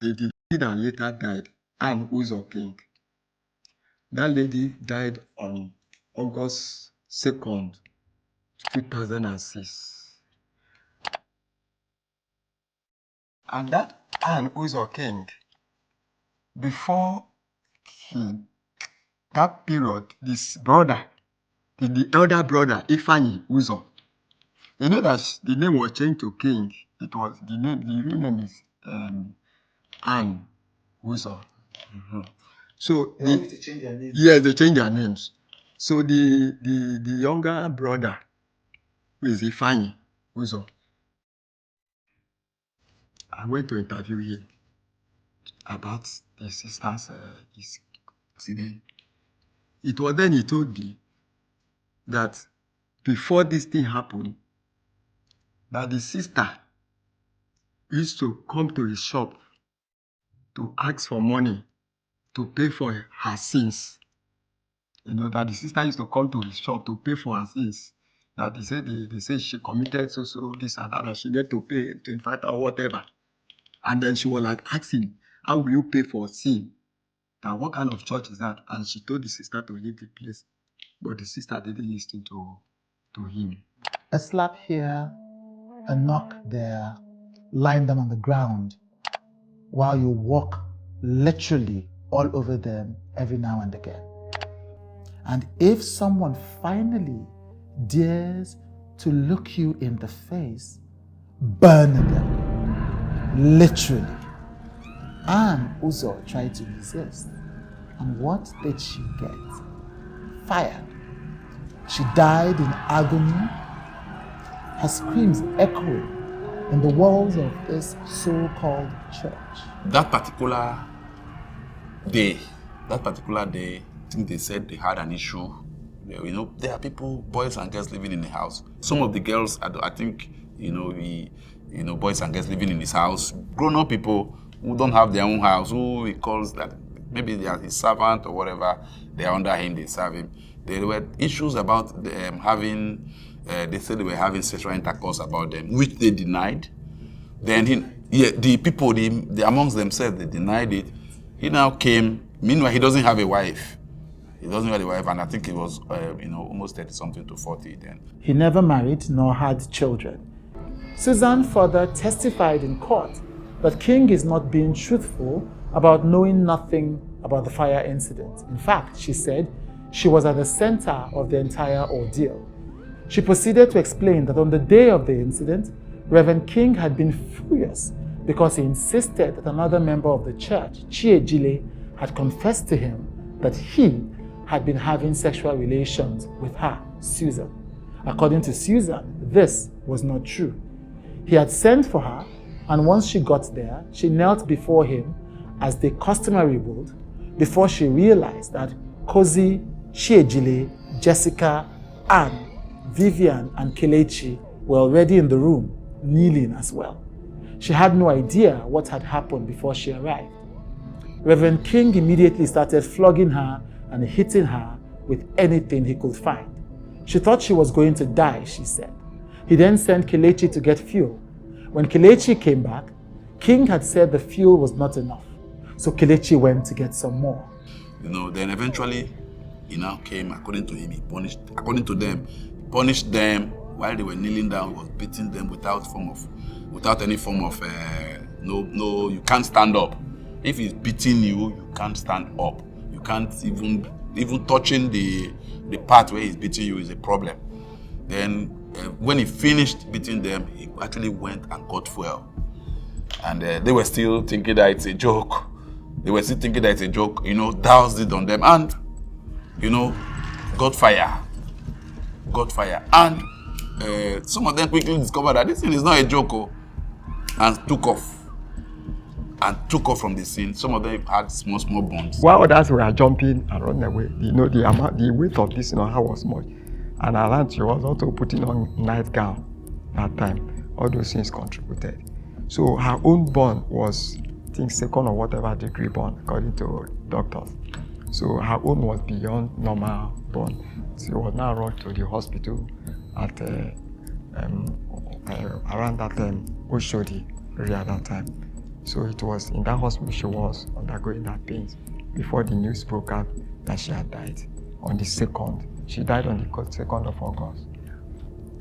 lady that later died, Ann Uzo King. That lady died on August 2nd, 2006. And that Ann Uzo King, before that period, this brother, the elder brother, Ifeanyi Uzo, you know that the name was changed to King. It was the real name is Ann Uzo. Mm-hmm. So they want to change their names. Yes, they changed their names. So the younger brother, who is Ifeanyi Uzo, I went to interview him about the sister's incident. It was then he told me that before this thing happened, that the sister used to come to his shop to ask for money to pay for her sins. You know, that the sister used to come to his shop to pay for her sins. That they say she committed so this and that, and she need to pay 25 or whatever. And then she was like asking, how will you pay for sin? Now, what kind of church is that? And she told the sister to leave the place. But the sister didn't listen to him. A slap here, a knock there, lying them on the ground while you walk literally all over them every now and again. And if someone finally dares to look you in the face, burn them, literally. Ann Uzo tried to resist. And what did she get? Fire. She died in agony, her screams echoing in the walls of this so-called church. That particular day, I think they said they had an issue. You know, there are people, boys and girls living in the house. Some of the girls, I think, boys and girls living in his house, grown-up people who don't have their own house, who he calls that, maybe they are his servant or whatever, they are under him, they serve him. There were issues about them having, they said they were having sexual intercourse about them, which they denied. Then the people, amongst themselves, they denied it. He now came, meanwhile he doesn't have a wife. He doesn't have a wife, and I think he was, almost 30-something to 40 then. He never married nor had children. Susan further testified in court that King is not being truthful about knowing nothing about the fire incident. In fact, she said she was at the center of the entire ordeal. She proceeded to explain that on the day of the incident, Reverend King had been furious because he insisted that another member of the church, Chude, had confessed to him that he had been having sexual relations with her, Susan. According to Susan, this was not true. He had sent for her, and once she got there, she knelt before him as they customarily would, before she realized that Kozi, Chude, Jessica, Ann, Vivian, and Kelechi were already in the room, kneeling as well. She had no idea what had happened before she arrived. Reverend King immediately started flogging her and hitting her with anything he could find. She thought she was going to die, she said. He then sent Kelechi to get fuel. When Kelechi came back, King had said the fuel was not enough, so Kelechi went to get some more. Then eventually, he now came, according to him, he punished them while they were kneeling down, was beating them without any form of, you can't stand up. If he's beating you, you can't stand up. You can't even touching the part where he's beating you is a problem. Then when he finished beating them, he actually went and got fuel. And they were still thinking that it's a joke. Doused it on them and, got fire. And some of them quickly discovered that this thing is not a joke, and took off from the scene. Some of them had small burns. While others were jumping and running away, the weight of this, how was much. And Alanti was also putting on nightgown that time. All those things contributed. So her own burn was, I think, second or whatever degree burn, according to doctors. So her own was beyond normal burn. She was now rushed to the hospital at around that time, Oshodi area at that time. So it was in that hospital she was undergoing that pain before the news broke out that she had died on the 2nd. She died on the 2nd of August,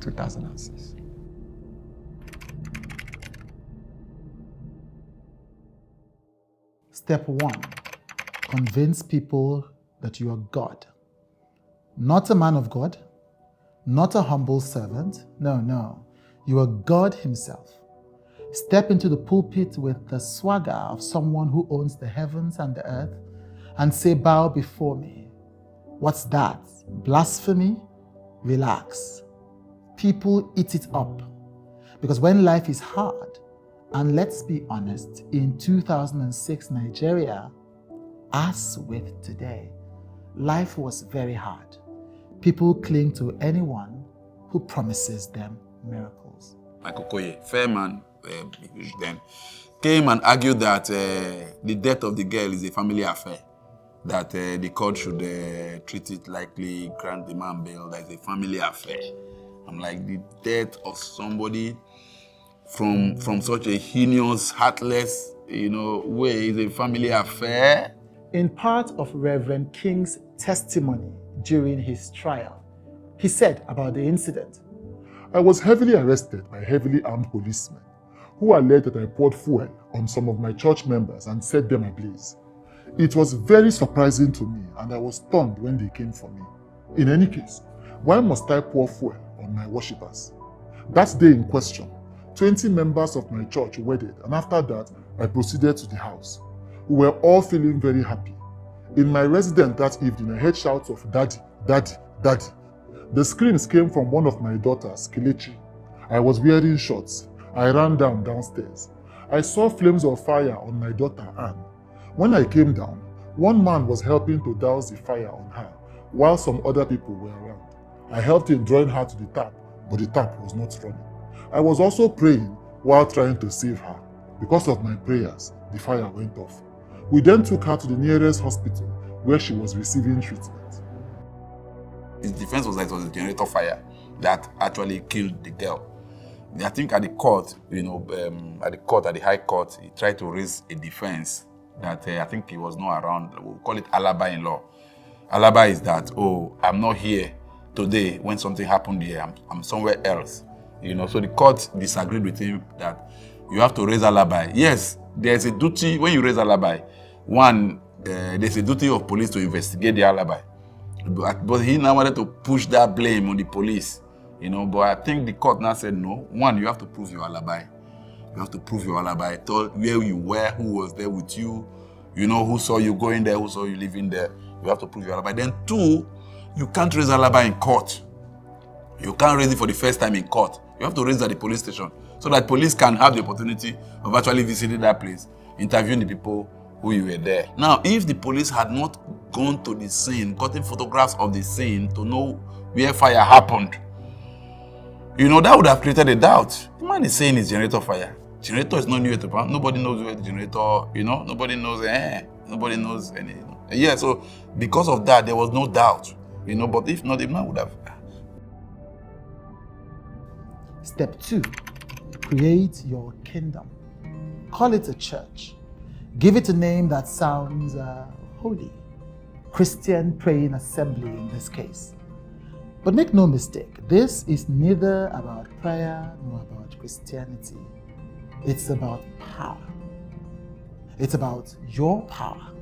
2006. Step 1, convince people that you are God. Not a man of God, not a humble servant. No. You are God himself. Step into the pulpit with the swagger of someone who owns the heavens and the earth and say, bow before me. What's that? Blasphemy? Relax. People eat it up. Because when life is hard, and let's be honest, in 2006 Nigeria, as with today, life was very hard. People cling to anyone who promises them miracles. Michael Koye, fair man, then came and argued that the death of the girl is a family affair, that the court should treat it likely, grant the man bail, that it's a family affair. I'm like, the death of somebody from such a heinous, heartless, way is a family affair. In part of Reverend King's testimony during his trial, he said about the incident, I was heavily arrested by heavily armed policemen who alleged that I poured fuel on some of my church members and set them ablaze. It was very surprising to me and I was stunned when they came for me. In any case, why must I pour fuel on my worshippers? That day in question, 20 members of my church wedded, and after that, I proceeded to the house. We were all feeling very happy. In my residence that evening, I heard shouts of "Daddy, Daddy, Daddy." The screams came from one of my daughters, Kelechi. I was wearing shorts. I ran downstairs. I saw flames of fire on my daughter, Ann. When I came down, one man was helping to douse the fire on her, while some other people were around. I helped in drawing her to the tap, but the tap was not running. I was also praying while trying to save her. Because of my prayers, the fire went off. We then took her to the nearest hospital where she was receiving treatment. His defense was that it was a generator fire that actually killed the girl. I think at the court, at the High Court, he tried to raise a defense that I think he was not around. We'll call it alibi in law. Alibi is that, I'm not here today when something happened here. I'm somewhere else. So the court disagreed with him that you have to raise alibi. Yes, there's a duty when you raise alibi. One, there's a duty of police to investigate the alibi. But he now wanted to push that blame on the police. But I think the court now said no. One, you have to prove your alibi. You have to prove your alibi. Tell where you were, who was there with you, who saw you going there, who saw you living there. You have to prove your alibi. Then two, you can't raise alibi in court. You can't raise it for the first time in court. You have to raise it at the police station so that police can have the opportunity of actually visiting that place, interviewing the people who you were there. Now, if the police had not gone to the scene, gotten photographs of the scene to know where fire happened, that would have created a doubt. The man is saying it's generator fire. Generator is not new to pound. Nobody knows where the generator, nobody knows, nobody knows any. Yeah, so because of that, there was no doubt, but if not, the man would have. Step 2, create your kingdom. Call it a church. Give it a name that sounds holy. Christian Praying Assembly in this case. But make no mistake, this is neither about prayer nor about Christianity. It's about power. It's about your power.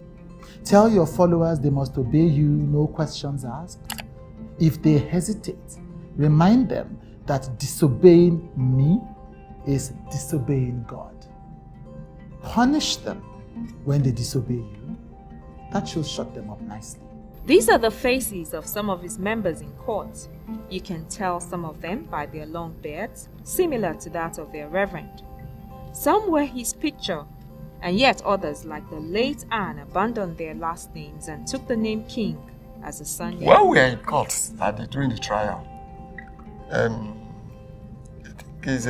Tell your followers they must obey you, no questions asked. If they hesitate, remind them that disobeying me is disobeying God. Punish them when they disobey you. That should shut them up nicely. These are the faces of some of his members in court. You can tell some of them by their long beards, similar to that of their reverend. Some wear his picture, and yet others, like the late Ann, abandoned their last names and took the name King as a son. When we were in court during the trial, I think it's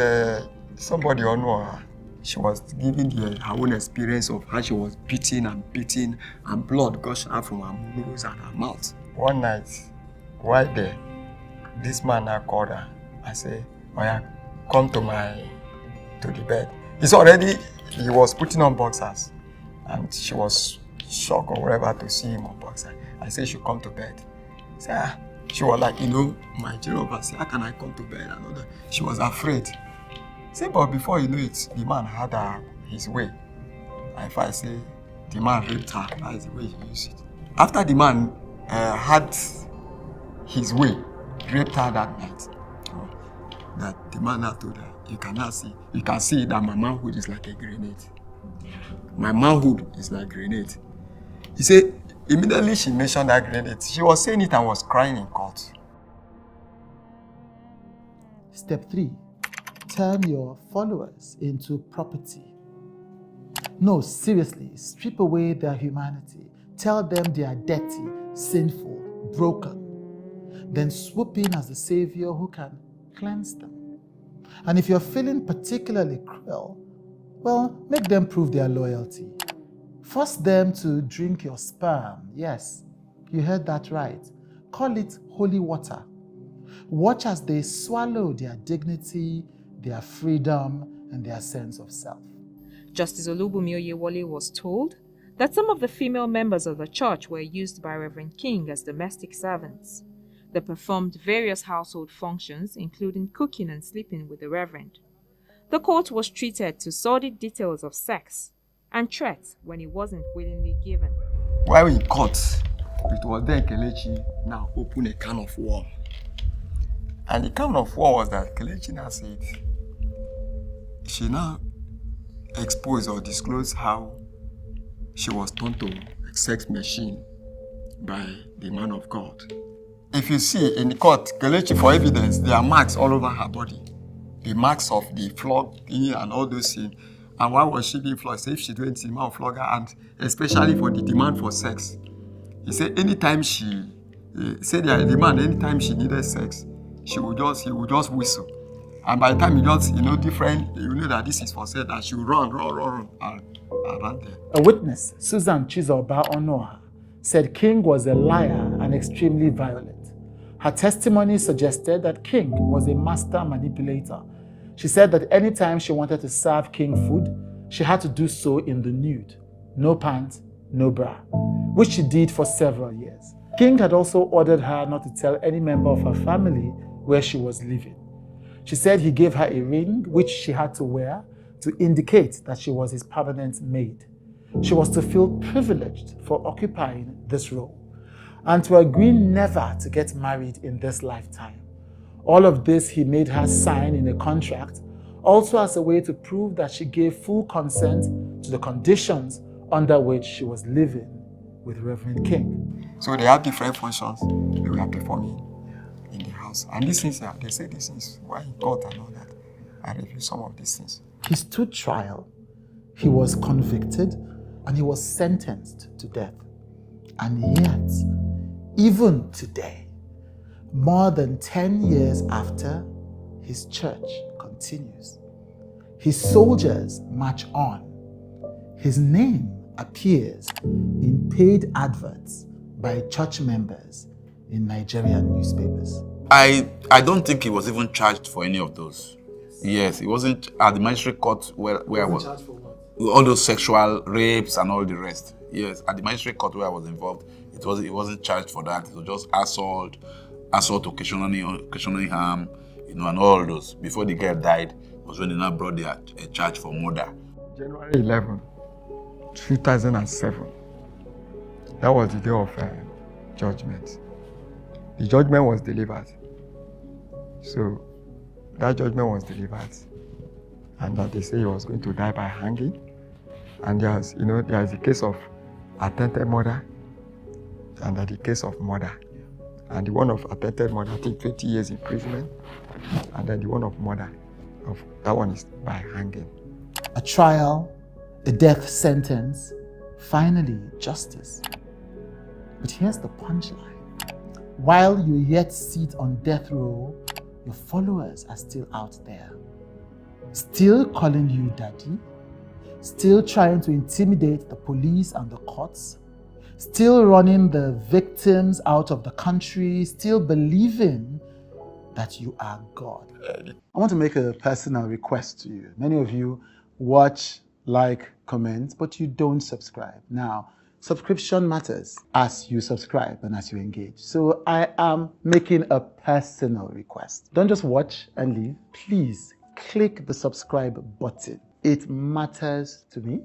somebody on her. She was giving her own experience of how she was beaten, and blood gushed out from her nose and her mouth. One night, right there, this man now called her and said, "Maya, come to the bed." He's already he was putting on boxers, and she was shocked or whatever to see him on boxers. I said she should come to bed. She was like, my general said, how can I come to bed? And all that. She was afraid. Say, but before you know it, the man had his way. And if I say, the man raped her, that is the way he used it. After the man had his way, raped her that night, that the man now told her, you can see that my manhood is like a grenade. My manhood is like a grenade. He said, immediately she mentioned that grenade. She was saying it and was crying in court. Step 3. Turn your followers into property. No, seriously, strip away their humanity. Tell them they are dirty, sinful, broken. Then swoop in as the Savior who can cleanse them. And if you're feeling particularly cruel, well, make them prove their loyalty. Force them to drink your sperm. Yes, you heard that right. Call it holy water. Watch as they swallow their dignity, their freedom, and their sense of self. Justice Olubunmi Oyewole was told that some of the female members of the church were used by Reverend King as domestic servants. They performed various household functions, including cooking and sleeping with the Reverend. The court was treated to sordid details of sex and threats when it wasn't willingly given. While in court, it was then Kelechi now opened a can of worm. And the can of worm was that Kelechi now said, she now exposed or disclosed how she was turned to a sex machine by the man of God. If you see in the court, Kelechi, for evidence, there are marks all over her body. The marks of the flogging and all those things. And why was she being flogged? If she do anything, the man will flog her, and especially for the demand for sex. He said anytime she anytime she needed sex, he would just whistle. And by the time you know that this is for sex, that she will run around there. A witness, Susan Chizoba Onoha, said King was a liar and extremely violent. Her testimony suggested that King was a master manipulator. She said that anytime she wanted to serve King food, she had to do so in the nude. No pants, no bra, which she did for several years. King had also ordered her not to tell any member of her family where she was living. She said he gave her a ring which she had to wear to indicate that she was his permanent maid. She was to feel privileged for occupying this role and to agree never to get married in this lifetime. All of this he made her sign in a contract, also as a way to prove that she gave full consent to the conditions under which she was living with Reverend King. So they had different functions they were performing in the house. And these things, they say these things, why in court and all that. I review some of these things. He stood trial, he was convicted, and he was sentenced to death. And yet, even today, more than 10 years after, his church continues. His soldiers march on. His name appears in paid adverts by church members in Nigerian newspapers. I don't think he was even charged for any of those. Yes, he wasn't at the magistrate court where I was. Charged for what? All those sexual rapes and all the rest. Yes, at the magistrate court where I was involved, he wasn't charged for that. It was just assault occasionally harm, and all those. Before the girl died was when they now brought a charge for murder. January 11, 2007. That was the day of judgment. The judgment was delivered. So that judgment was delivered, and that they say he was going to die by hanging. And there is a case of attempted murder, and the case of murder. And the one of attempted murder, I think 20 years imprisonment, and then the one of murder, that one is by hanging. A trial, a death sentence, finally justice. But here's the punchline. While you yet sit on death row, your followers are still out there. Still calling you daddy, still trying to intimidate the police and the courts, still running the victims out of the country, still believing that you are God. I want to make a personal request to you. Many of you watch like, comment, but you don't subscribe. Now, subscription matters as you subscribe and as you engage. So I am making a personal request. Don't just watch and leave. Please click the subscribe button. It matters to me.